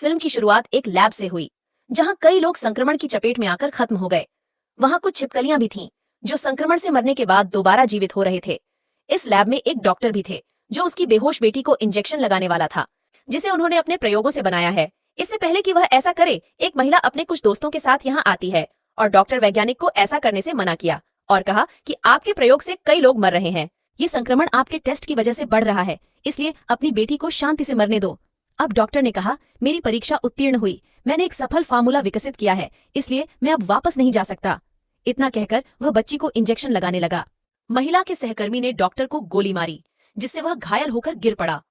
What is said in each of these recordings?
Film की शुरुआत एक लैब से हुई, जहां कई लोग संक्रमण की चपेट में आकर खत्म हो गए। वहां कुछ छिपकलियां भी थीं, जो संक्रमण से मरने के बाद दोबारा जीवित हो रहे थे। इस लैब में एक डॉक्टर भी थे, जो उसकी बेहोश बेटी को इंजेक्शन लगाने वाला था, जिसे उन्होंने अपने प्रयोगों से बनाया है। इससे पहले कि वह ऐसा करे, एक महिला अपने कुछ दोस्तों के साथ यहाँ आती है और डॉक्टर वैज्ञानिक को ऐसा करने से मना किया और कहा कि आपके प्रयोग से कई लोग मर रहे हैं। ये संक्रमण आपके टेस्ट की वजह से बढ़ रहा है, इसलिए अपनी बेटी को शांति से मरने दो। अब डॉक्टर ने कहा, मेरी परीक्षा उत्तीर्ण हुई, मैंने एक सफल फार्मूला विकसित किया है, इसलिए मैं अब वापस नहीं जा सकता। इतना कहकर वह बच्ची को इंजेक्शन लगाने लगा। महिला के सहकर्मी ने डॉक्टर को गोली मारी, जिससे वह घायल होकर गिर पड़ा।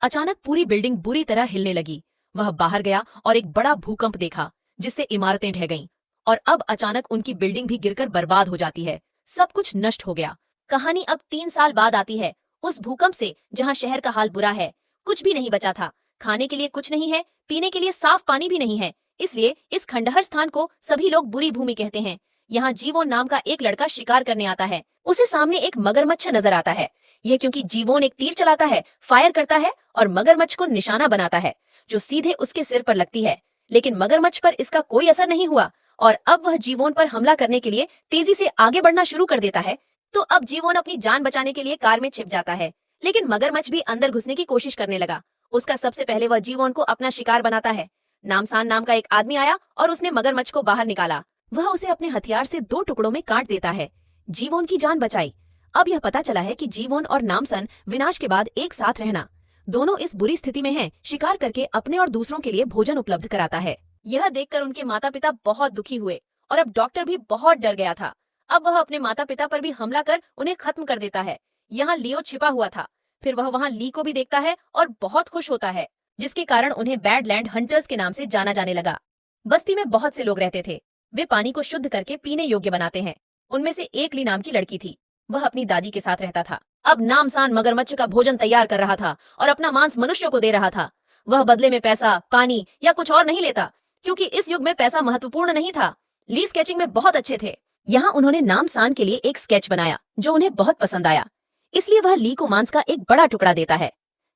अचानक पूरी बिल्डिंग बुरी तरह हिलने लगी। वह बाहर गया और एक बड़ा भूकंप देखा, जिससे इमारतें ढह गईं और अब अचानक उनकी बिल्डिंग भी गिरकर बर्बाद हो जाती है। सब कुछ नष्ट हो गया। कहानी अब 3 साल बाद आती है, उस भूकंप से जहां शहर का हाल बुरा है। कुछ भी नहीं बचा था, खाने के लिए कुछ नहीं है, पीने के लिए साफ पानी भी नहीं है। इसलिए इस खंडहर स्थान को सभी लोग बुरी भूमि कहते हैं। यहाँ जीवोन नाम का एक लड़का शिकार करने आता है। उसे सामने एक मगरमच्छ नजर आता है। यह क्योंकि जीवोन एक तीर चलाता है, फायर करता है और मगरमच्छ को निशाना बनाता है, जो सीधे उसके सिर पर लगती है। लेकिन मगरमच्छ पर इसका कोई असर नहीं हुआ और अब वह जीवोन पर हमला करने के लिए तेजी से आगे बढ़ना शुरू कर देता है। तो अब जीवोन अपनी जान बचाने के लिए कार में छिप जाता है, लेकिन मगरमच्छ भी अंदर घुसने की कोशिश करने लगा। उसका सबसे पहले वह जीवोन को अपना शिकार बनाता है। नामसान नाम का एक आदमी आया और उसने मगरमच्छ को बाहर निकाला। वह उसे अपने हथियार से 2 टुकड़ों में काट देता है। जीवोन की जान बचाई। अब यह पता चला है कि जीवोन और नामसन विनाश के बाद एक साथ रहना, दोनों इस बुरी स्थिति में हैं, शिकार करके अपने और दूसरों के लिए भोजन उपलब्ध कराता है। यह देखकर उनके माता पिता बहुत दुखी हुए और अब डॉक्टर भी बहुत डर गया था। अब वह अपने माता पिता पर भी हमला कर उन्हें खत्म कर देता है। यहाँ लियो छिपा हुआ था। फिर वह वहाँ ली को भी देखता है और बहुत खुश होता है, जिसके कारण उन्हें बैडलैंड हंटर्स के नाम से जाना जाने लगा। बस्ती में बहुत से लोग रहते थे। वे पानी को शुद्ध करके पीने योग्य बनाते हैं। उनमें से एक ली नाम की लड़की थी। वह अपनी दादी के साथ रहता था। अब नामसान मगरमच्छ का भोजन तैयार कर रहा था और अपना मांस मनुष्यों को दे रहा था। वह बदले में पैसा, पानी या कुछ और नहीं लेता, क्योंकि इस युग में पैसा महत्वपूर्ण नहीं था। ली स्केचिंग में बहुत अच्छे थे। यहाँ उन्होंने नामसान के लिए एक स्केच बनाया जो उन्हें बहुत पसंद आया, इसलिए वह ली को मांस का एक बड़ा टुकड़ा देता है।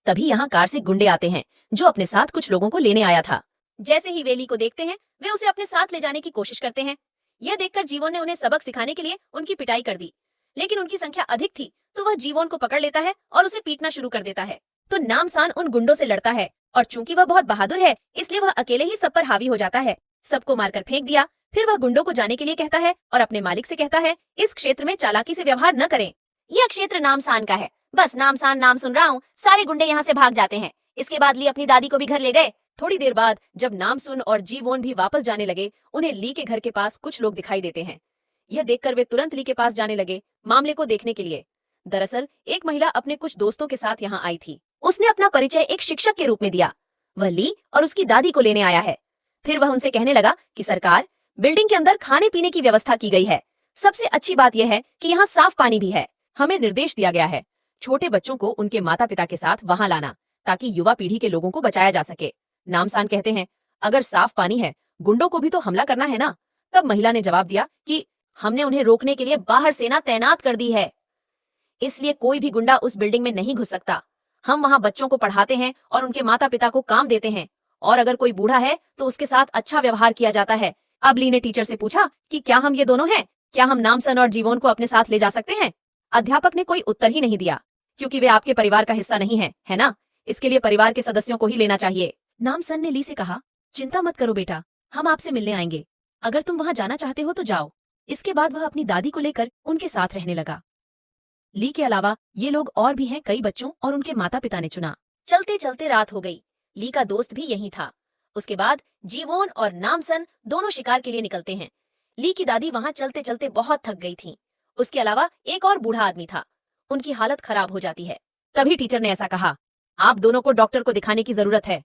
तभी यहाँ कार से गुंडे आते हैं, जो अपने साथ कुछ लोगों को लेने आया था। जैसे ही वे ली को देखते हैं, वे उसे अपने साथ ले जाने की कोशिश करते हैं। यह देखकर जीवोन ने उन्हें सबक सिखाने के लिए उनकी पिटाई कर दी, लेकिन उनकी संख्या अधिक थी, तो वह जीवोन को पकड़ लेता है और उसे पीटना शुरू कर देता है। तो नामसान उन गुंडों से लड़ता है और चूंकि वह बहुत बहादुर है, इसलिए वह अकेले ही सब पर हावी हो जाता है। सबको मारकर फेंक दिया। फिर वह गुंडों को जाने के लिए कहता है और अपने मालिक से कहता है, इस क्षेत्र में चालाकी से व्यवहार न करें। यह क्षेत्र नामसान का है। बस नामसान नाम सुन रहा हूँ, सारे गुंडे यहाँ से भाग जाते हैं। इसके बाद ली अपनी दादी को भी घर ले गए। थोड़ी देर बाद जब नामसुन और जीवोन भी वापस जाने लगे, उन्हें ली के घर के पास कुछ लोग दिखाई देते हैं। यह देखकर वे तुरंत ली के पास जाने लगे, मामले को देखने के लिए। दरअसल एक महिला अपने कुछ दोस्तों के साथ यहाँ आई थी। उसने अपना परिचय एक शिक्षक के रूप में दिया। वह ली और उसकी दादी को लेने आया है। फिर वह उनसे कहने लगा कि सरकार, बिल्डिंग के अंदर खाने पीने की व्यवस्था की गई है। सबसे अच्छी बात यह है कि यहाँ साफ पानी भी है। हमें निर्देश दिया गया है छोटे बच्चों को उनके माता पिता के साथ वहां लाना, ताकि युवा पीढ़ी के लोगों को बचाया जा सके। नामसान कहते हैं, अगर साफ पानी है, गुंडों को भी तो हमला करना है ना। तब महिला ने जवाब दिया कि हमने उन्हें रोकने के लिए बाहर सेना तैनात कर दी है, इसलिए कोई भी गुंडा उस बिल्डिंग में नहीं घुस सकता। हम वहाँ बच्चों को पढ़ाते हैं और उनके माता पिता को काम देते हैं, और अगर कोई बूढ़ा है तो उसके साथ अच्छा व्यवहार किया जाता है। अब ली ने टीचर से पूछा कि क्या हम ये दोनों हैं? क्या हम नामसन और जीवोन को अपने साथ ले जा सकते हैं? अध्यापक ने कोई उत्तर ही नहीं दिया, क्योंकि वे आपके परिवार का हिस्सा नहीं है ना? इसके लिए परिवार के सदस्यों को ही लेना चाहिए। नामसन ने ली से कहा, चिंता मत करो बेटा, हम आपसे मिलने आएंगे। अगर तुम वहां जाना चाहते हो तो जाओ। इसके बाद वह अपनी दादी को लेकर उनके साथ रहने लगा। ली के अलावा ये लोग और भी हैं, कई बच्चों और उनके माता पिता ने चुना। चलते चलते रात हो गई। ली का दोस्त भी यहीं था। उसके बाद जीवोन और नामसन दोनों शिकार के लिए निकलते हैं। ली की दादी वहां चलते चलते बहुत थक गई थी। उसके अलावा एक और बूढ़ा आदमी था। उनकी हालत खराब हो जाती है। तभी टीचर ने ऐसा कहा, आप दोनों को डॉक्टर को दिखाने की जरूरत है।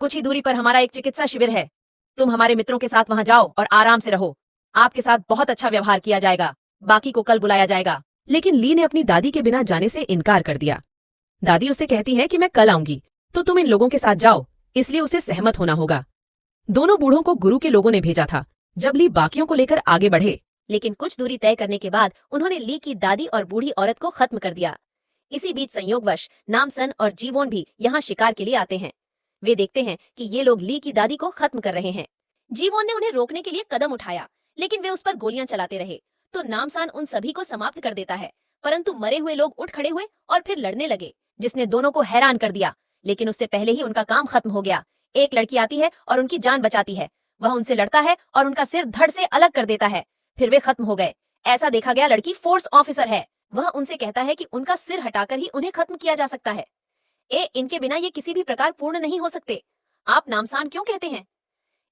कुछ ही दूरी पर हमारा एक चिकित्सा शिविर है। तुम हमारे मित्रों के साथ वहां जाओ और आराम से रहो। आपके साथ बहुत अच्छा व्यवहार किया जाएगा। बाकी को कल बुलाया जाएगा। लेकिन ली ने अपनी दादी के बिना जाने से इनकार कर दिया। दादी उससे कहती है कि मैं कल आऊंगी, तो तुम इन लोगों के साथ जाओ, इसलिए उसे सहमत होना होगा। दोनों बूढ़ों को गुरु के लोगों ने भेजा था, जब ली बाकियों को लेकर आगे बढ़े। लेकिन कुछ दूरी तय करने के बाद उन्होंने ली की दादी और बूढ़ी औरत को खत्म कर दिया। इसी बीच संयोगवश नामसन और जीवोन भी यहाँ शिकार के लिए आते हैं। वे देखते हैं कि ये लोग ली की दादी को खत्म कर रहे हैं। जीवोन ने उन्हें रोकने के लिए कदम उठाया, लेकिन वे उस पर गोलियां चलाते रहे। तो नामसान उन सभी को समाप्त कर देता है, परंतु मरे हुए लोग उठ खड़े हुए और फिर लड़ने लगे, जिसने दोनों को हैरान कर दिया। लेकिन उससे पहले ही उनका काम खत्म हो गया। एक लड़की आती है और उनकी जान बचाती है। वह उनसे लड़ता है और उनका सिर धड़ से अलग कर देता है। फिर वे खत्म हो गए। ऐसा देखा गया लड़की फोर्स ऑफिसर है। वह उनसे कहता है कि उनका सिर हटाकर ही उन्हें खत्म किया जा सकता है। इनके बिना ये किसी भी प्रकार पूर्ण नहीं हो सकते। आप नामसान क्यों कहते हैं?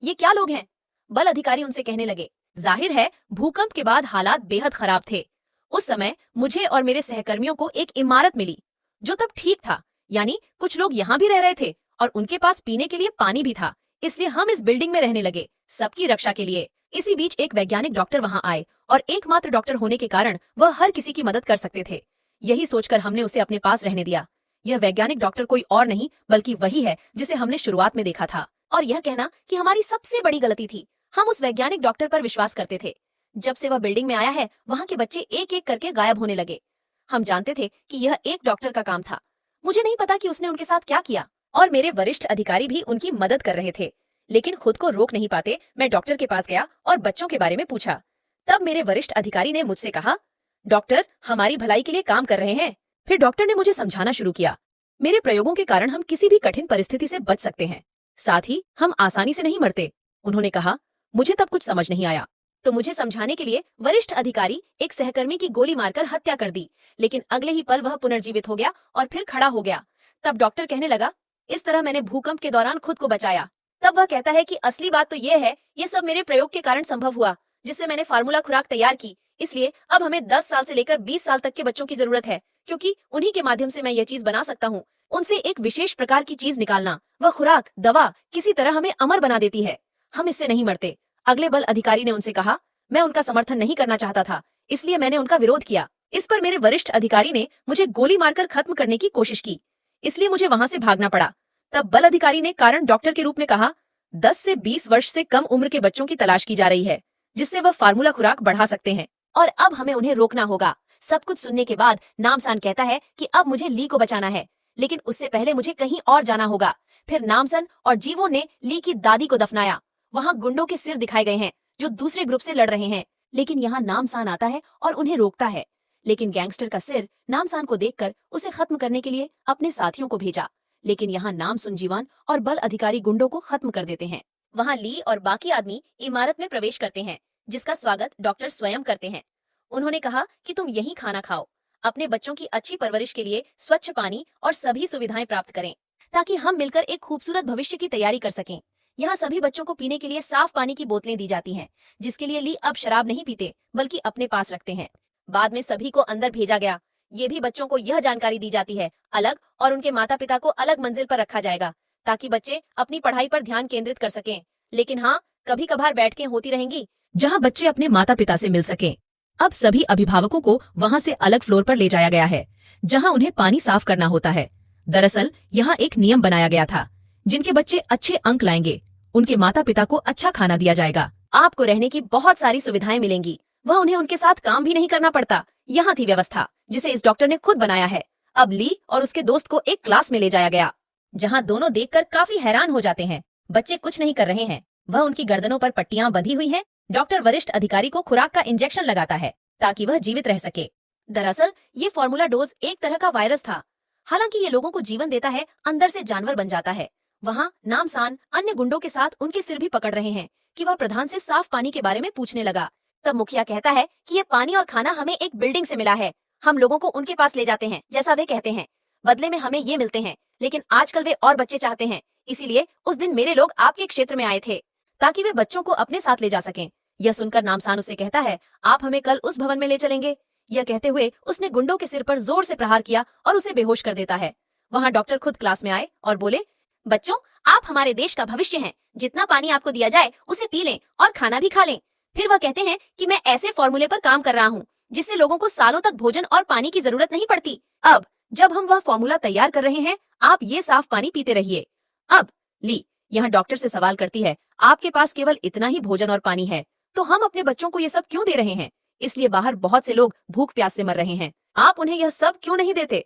ये क्या लोग हैं? बल अधिकारी उनसे कहने लगे। जाहिर है भूकंप के बाद हालात बेहद खराब थे। उस समय मुझे और मेरे सहकर्मियों को एक इमारत मिली जो तब ठीक था, यानी कुछ लोग यहाँ भी रह रहे थे और उनके पास पीने के लिए पानी भी था। इसलिए हम इस बिल्डिंग में रहने लगे, सबकी रक्षा के लिए। इसी बीच एक वैज्ञानिक डॉक्टर वहां आए और एकमात्र डॉक्टर होने के कारण वह हर किसी की मदद कर सकते थे। यही सोचकर हमने उसे अपने पास रहने दिया। यह वैज्ञानिक डॉक्टर कोई और नहीं बल्कि वही है जिसे हमने शुरुआत में देखा था। और यह कहना कि हमारी सबसे बड़ी गलती थी। हम उस वैज्ञानिक डॉक्टर पर विश्वास करते थे। जब से वह बिल्डिंग में आया है, वहाँ के बच्चे एक एक करके गायब होने लगे। हम जानते थे कि यह एक डॉक्टर का काम था। मुझे नहीं पता कि उसने उनके साथ क्या किया। और मेरे वरिष्ठ अधिकारी भी उनकी मदद कर रहे थे, लेकिन खुद को रोक नहीं पाते मैं डॉक्टर के पास गया और बच्चों के बारे में पूछा। तब मेरे वरिष्ठ अधिकारी ने मुझसे कहा, डॉक्टर हमारी भलाई के लिए काम कर रहे हैं। फिर डॉक्टर ने मुझे समझाना शुरू किया। मेरे प्रयोगों के कारण हम किसी भी कठिन परिस्थिति से बच सकते हैं, साथ ही हम आसानी से नहीं मरते। उन्होंने कहा। मुझे तब कुछ समझ नहीं आया, तो मुझे समझाने के लिए वरिष्ठ अधिकारी एक सहकर्मी की गोली मारकर हत्या कर दी, लेकिन अगले ही पल वह पुनर्जीवित हो गया और फिर खड़ा हो गया। तब डॉक्टर कहने लगा, इस तरह मैंने भूकंप के दौरान खुद को बचाया। तब वह कहता है कि असली बात तो ये है, ये सब मेरे प्रयोग के कारण संभव हुआ, जिससे मैंने फार्मूला खुराक तैयार की। इसलिए अब हमें 10 साल से लेकर 20 साल तक के बच्चों की जरूरत है, क्योंकि उन्हीं के माध्यम से मैं यह चीज बना सकता हूँ। उनसे एक विशेष प्रकार की चीज निकालना, वह खुराक दवा किसी तरह हमें अमर बना देती है। हम इससे नहीं मरते। अगले बल अधिकारी ने उनसे कहा। मैं उनका समर्थन नहीं करना चाहता था, इसलिए मैंने उनका विरोध किया। इस पर मेरे वरिष्ठ अधिकारी ने मुझे गोली मारकर खत्म करने की कोशिश की, इसलिए मुझे वहां से भागना पड़ा। तब बल अधिकारी ने कारण डॉक्टर के रूप में कहा, 10 से 20 वर्ष से कम उम्र के बच्चों की तलाश की जा रही है, जिससे वह फार्मूला खुराक बढ़ा सकते हैं, और अब हमें उन्हें रोकना होगा। सब कुछ सुनने के बाद नामसान कहता है कि अब मुझे ली को बचाना है, लेकिन उससे पहले मुझे कहीं और जाना होगा। फिर नामसन और जीवो ने ली की दादी को दफनाया। वहाँ गुंडों के सिर दिखाए गए हैं जो दूसरे ग्रुप से लड़ रहे हैं, लेकिन यहाँ नामसान आता है और उन्हें रोकता है। लेकिन गैंगस्टर का सिर नामसान को देखकर उसे खत्म करने के लिए अपने साथियों को भेजा, लेकिन यहाँ नाम सुनजीवान और बल अधिकारी गुंडों को खत्म कर देते हैं। वहाँ ली और बाकी आदमी इमारत में प्रवेश करते हैं, जिसका स्वागत डॉक्टर स्वयं करते हैं। उन्होंने कहा कि तुम यहीं खाना खाओ, अपने बच्चों की अच्छी परवरिश के लिए स्वच्छ पानी और सभी सुविधाएं प्राप्त करें, ताकि हम मिलकर एक खूबसूरत भविष्य की तैयारी कर सकें। यहाँ सभी बच्चों को पीने के लिए साफ पानी की बोतलें दी जाती हैं, जिसके लिए ली अब शराब नहीं पीते बल्कि अपने पास रखते हैं। बाद में सभी को अंदर भेजा गया। ये भी बच्चों को यह जानकारी दी जाती है अलग, और उनके माता पिता को अलग मंजिल पर रखा जाएगा, ताकि बच्चे अपनी पढ़ाई पर ध्यान केंद्रित कर सकें। लेकिन हाँ, कभी कभार बैठकें होती रहेंगी जहाँ बच्चे अपने माता पिता से मिल सकें। अब सभी अभिभावकों को वहाँ से अलग फ्लोर पर ले जाया गया है, जहाँ उन्हें पानी साफ करना होता है। दरअसल यहाँ एक नियम बनाया गया था, जिनके बच्चे अच्छे अंक लाएंगे उनके माता पिता को अच्छा खाना दिया जाएगा। आपको रहने की बहुत सारी सुविधाएं मिलेंगी, वह उन्हें उनके साथ काम भी नहीं करना पड़ता। यहाँ थी व्यवस्था जिसे इस डॉक्टर ने खुद बनाया है। अब ली और उसके दोस्त को एक क्लास में ले जाया गया, जहाँ दोनों देखकर काफी हैरान हो जाते हैं। बच्चे कुछ नहीं कर रहे हैं, वह उनकी गर्दनों पर पट्टियां बंधी हुई हैं। डॉक्टर वरिष्ठ अधिकारी को खुराक का इंजेक्शन लगाता है ताकि वह जीवित रह सके। दरअसल ये फार्मूला डोज एक तरह का वायरस था। हालांकि ये लोगों को जीवन देता है, अंदर से जानवर बन जाता है। वहाँ नामसान अन्य गुंडों के साथ उनके सिर भी पकड़ रहे हैं कि वह प्रधान से साफ पानी के बारे में पूछने लगा। तब मुखिया कहता है कि ये पानी और खाना हमें एक बिल्डिंग से मिला है, हम लोगों को उनके पास ले जाते हैं जैसा वे कहते हैं, बदले में हमें ये मिलते हैं। लेकिन आजकल वे और बच्चे चाहते हैं, इसीलिए उस दिन मेरे लोग आपके क्षेत्र में आए थे ताकि वे बच्चों को अपने साथ ले जा सकें। यह सुनकर नामसान उससे कहता है, आप हमें कल उस भवन में ले चलेंगे। यह कहते हुए उसने गुंडों के सिर पर जोर से प्रहार किया और उसे बेहोश कर देता है। वहाँ डॉक्टर खुद क्लास में आए और बोले, बच्चों आप हमारे देश का भविष्य हैं, जितना पानी आपको दिया जाए उसे पी लें और खाना भी खा लें। फिर वह कहते हैं कि मैं ऐसे फॉर्मूले पर काम कर रहा हूँ जिससे लोगों को सालों तक भोजन और पानी की जरूरत नहीं पड़ती। अब जब हम वह फॉर्मूला तैयार कर रहे हैं, आप ये साफ पानी पीते रहिए। अब ली यहाँ डॉक्टर से सवाल करती है, आपके पास केवल इतना ही भोजन और पानी है, तो हम अपने बच्चों को ये सब क्यों दे रहे हैं? इसलिए बाहर बहुत से लोग भूख प्यास से मर रहे हैं, आप उन्हें यह सब क्यों नहीं देते?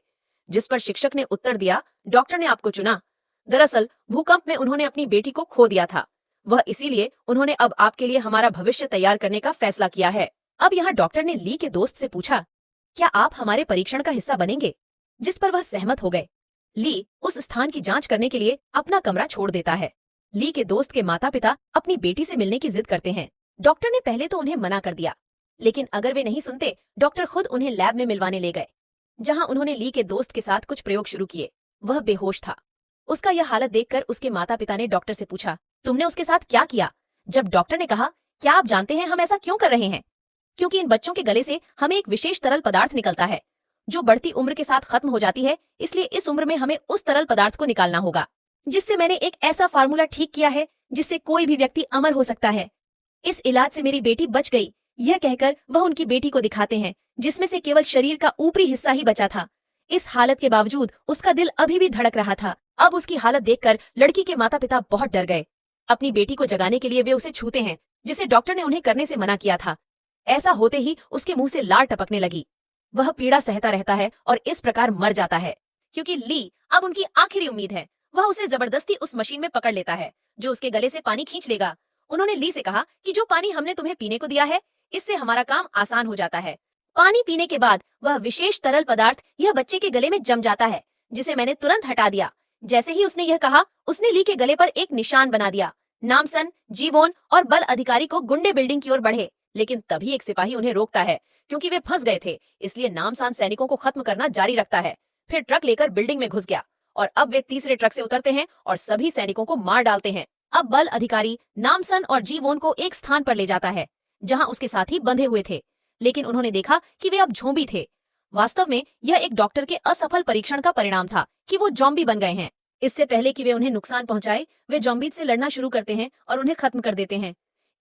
जिस पर शिक्षक ने उत्तर दिया, डॉक्टर ने आपको चुना, दरअसल भूकंप में उन्होंने अपनी बेटी को खो दिया था। वह इसीलिए उन्होंने अब आपके लिए हमारा भविष्य तैयार करने का फैसला किया है। अब यहाँ डॉक्टर ने ली के दोस्त से पूछा, क्या आप हमारे परीक्षण का हिस्सा बनेंगे? जिस पर वह सहमत हो गए। ली उस स्थान की जांच करने के लिए अपना कमरा छोड़ देता है। ली के दोस्त के माता पिता अपनी बेटी से मिलने की जिद करते हैं। डॉक्टर ने पहले तो उन्हें मना कर दिया, लेकिन अगर वे नहीं सुनते, डॉक्टर खुद उन्हें लैब में मिलवाने ले गए, जहां उन्होंने ली के दोस्त के साथ कुछ प्रयोग शुरू किए। वह बेहोश था। उसका यह हालत देखकर उसके माता पिता ने डॉक्टर से पूछा, तुमने उसके साथ क्या किया? जब डॉक्टर ने कहा, क्या आप जानते हैं हम ऐसा क्यों कर रहे हैं? क्योंकि इन बच्चों के गले से हमें एक विशेष तरल पदार्थ निकलता है जो बढ़ती उम्र के साथ खत्म हो जाती है, इसलिए इस उम्र में हमें उस तरल पदार्थ को निकालना होगा, जिससे मैंने एक ऐसा फार्मूला ठीक किया है जिससे कोई भी व्यक्ति अमर हो सकता है। इस इलाज से मेरी बेटी बच गई। यह कहकर वह उनकी बेटी को दिखाते हैं, जिसमें से केवल शरीर का ऊपरी हिस्सा ही बचा था। इस हालत के बावजूद उसका दिल अभी भी धड़क रहा था। अब उसकी हालत देखकर लड़की के माता पिता बहुत डर गए। अपनी बेटी को जगाने के लिए वे उसे छूते हैं, जिसे डॉक्टर ने उन्हें करने से मना किया था। ऐसा होते ही उसके मुंह से लार टपकने लगी। वह पीड़ा सहता रहता है और इस प्रकार मर जाता है, क्योंकि ली अब उनकी आखिरी उम्मीद है। वह उसे जबरदस्ती उस मशीन में पकड़ लेता है जो उसके गले से पानी खींच लेगा। उन्होंने ली से कहा कि जो पानी हमने तुम्हें पीने को दिया है, इससे हमारा काम आसान हो जाता है। पानी पीने के बाद वह विशेष तरल पदार्थ यह बच्चे के गले में जम जाता है, जिसे मैंने तुरंत हटा दिया। जैसे ही उसने यह कहा, उसने ली के गले पर एक निशान बना दिया। नामसन, जीवोन और बल अधिकारी को गुंडे बिल्डिंग की ओर बढ़े, लेकिन तभी एक सिपाही उन्हें रोकता है, क्योंकि वे फंस गए थे। इसलिए नामसान सैनिकों को खत्म करना जारी रखता है। फिर ट्रक लेकर बिल्डिंग में घुस गया और अब वे तीसरे ट्रक से उतरते हैं और सभी सैनिकों को मार डालते हैं। अब बल अधिकारी नामसन और जीवोन को एक स्थान पर ले जाता है जहां उसके साथी बंधे हुए थे, लेकिन उन्होंने देखा कि वे अब ज़ॉम्बी थे। वास्तव में यह एक डॉक्टर के असफल परीक्षण का परिणाम था कि वो ज़ॉम्बी बन गए हैं। इससे पहले कि वे उन्हें नुकसान पहुंचाए, वे ज़ॉम्बीज से लड़ना शुरू करते हैं और उन्हें खत्म कर देते हैं।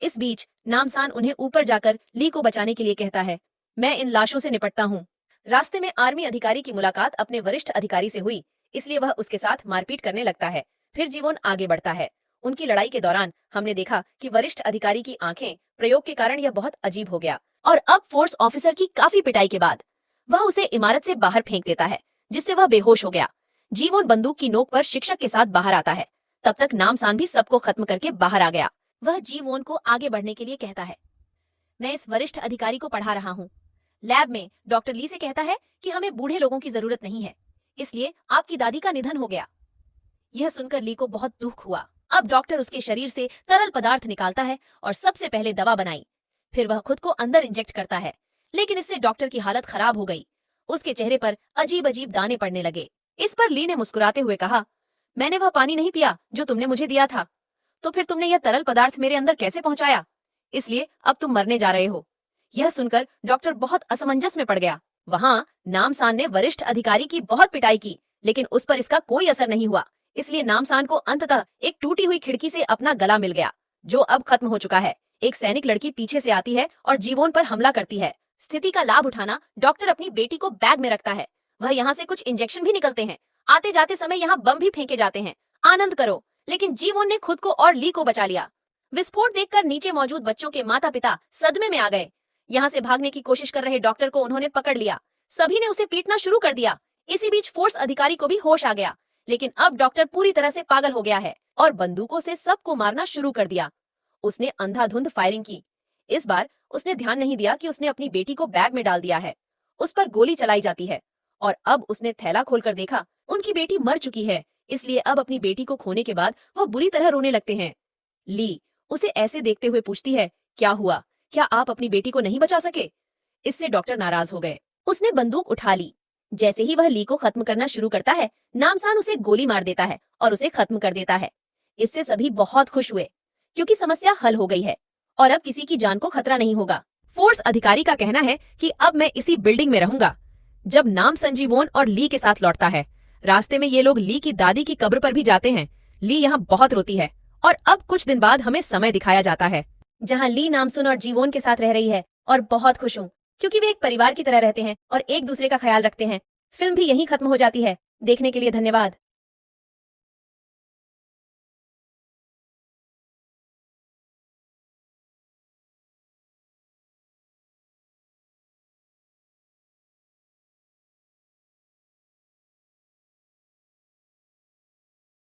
इस बीच नामसान उन्हें ऊपर जाकर ली को बचाने के लिए कहता है, मैं इन लाशों से निपटता हूँ। रास्ते में आर्मी अधिकारी की मुलाकात अपने वरिष्ठ अधिकारी से हुई, इसलिए वह उसके साथ मारपीट करने लगता है। फिर जीवन आगे बढ़ता है। उनकी लड़ाई के दौरान हमने देखा कि वरिष्ठ अधिकारी की आंखें प्रयोग के कारण यह बहुत अजीब हो गया और अब फोर्स ऑफिसर की काफी पिटाई के बाद वह उसे इमारत से बाहर फेंक देता है, जिससे वह बेहोश हो गया। जीवन बंदूक की नोक पर शिक्षक के साथ बाहर आता है। तब तक नामसान भी सबको खत्म करके बाहर आ गया। वह जीवोन को आगे बढ़ने के लिए कहता है, मैं इस वरिष्ठ अधिकारी को पढ़ा रहा हूँ। लैब में डॉक्टर ली से कहता है कि हमें बूढ़े लोगों की जरूरत नहीं है, इसलिए आपकी दादी का निधन हो गया। यह सुनकर ली को बहुत दुख हुआ। अब डॉक्टर उसके शरीर से तरल पदार्थ निकालता है और सबसे पहले दवा बनाई। फिर वह खुद को अंदर इंजेक्ट करता है, लेकिन इससे डॉक्टर की हालत खराब हो गई। उसके चेहरे पर अजीब अजीब दाने पड़ने लगे। इस पर ली ने मुस्कुराते हुए कहा, मैंने वह पानी नहीं पिया जो तुमने मुझे दिया था, तो फिर तुमने यह तरल पदार्थ मेरे अंदर कैसे पहुंचाया? इसलिए अब तुम मरने जा रहे हो। यह सुनकर डॉक्टर बहुत असमंजस में पड़ गया। वहां नामसान ने वरिष्ठ अधिकारी की बहुत पिटाई की, लेकिन उस पर इसका कोई असर नहीं हुआ। इसलिए नामसान को अंततः एक टूटी हुई खिड़की से अपना गला मिल गया, जो अब खत्म हो चुका है। एक सैनिक लड़की पीछे से आती है और जीवोन पर हमला करती है। स्थिति का लाभ उठाना डॉक्टर अपनी बेटी को बैग में रखता है। वह यहाँ से कुछ इंजेक्शन भी निकलते हैं। आते जाते समय यहाँ बम भी फेंके जाते हैं। आनंद करो। लेकिन जीवोन ने खुद को और ली को बचा लिया। विस्फोट देखकर नीचे मौजूद बच्चों के माता पिता सदमे में आ गए। यहाँ से भागने की कोशिश कर रहे डॉक्टर को उन्होंने पकड़ लिया। सभी ने उसे पीटना शुरू कर दिया। इसी बीच फोर्स अधिकारी को भी होश आ गया, लेकिन अब डॉक्टर पूरी तरह से पागल हो गया है और बंदूकों से सबको मारना शुरू कर दिया। उसने अंधाधुंध फायरिंग की। इस बार उसने ध्यान नहीं दिया कि उसने अपनी बेटी को बैग में डाल दिया है। उस पर गोली चलाई जाती है और अब उसने थैला खोलकर देखा, उनकी बेटी मर चुकी है। इसलिए अब अपनी बेटी को खोने के बाद वह बुरी तरह रोने लगते हैं। ली उसे ऐसे देखते हुए पूछती है, क्या हुआ? क्या आप अपनी बेटी को नहीं बचा सके? इससे डॉक्टर नाराज हो गए। उसने बंदूक उठा ली। जैसे ही वह ली को खत्म करना शुरू करता है, नामसान उसे गोली मार देता है और उसे खत्म कर देता है। इससे सभी बहुत खुश हुए, क्योंकि समस्या हल हो गई है और अब किसी की जान को खतरा नहीं होगा। फोर्स अधिकारी का कहना है कि अब मैं इसी बिल्डिंग में रहूंगा। जब नाम संजीवोन और ली के साथ लौटता है, रास्ते में ये लोग ली की दादी की कब्र पर भी जाते हैं। ली यहाँ बहुत रोती है और अब कुछ दिन बाद हमें समय दिखाया जाता है जहाँ ली नामसुन और जीवोन के साथ रह रही है और बहुत खुश हूँ, क्योंकि वे एक परिवार की तरह रहते हैं और एक दूसरे का ख्याल रखते हैं। फिल्म भी यहीं खत्म हो जाती है। देखने के लिए धन्यवाद।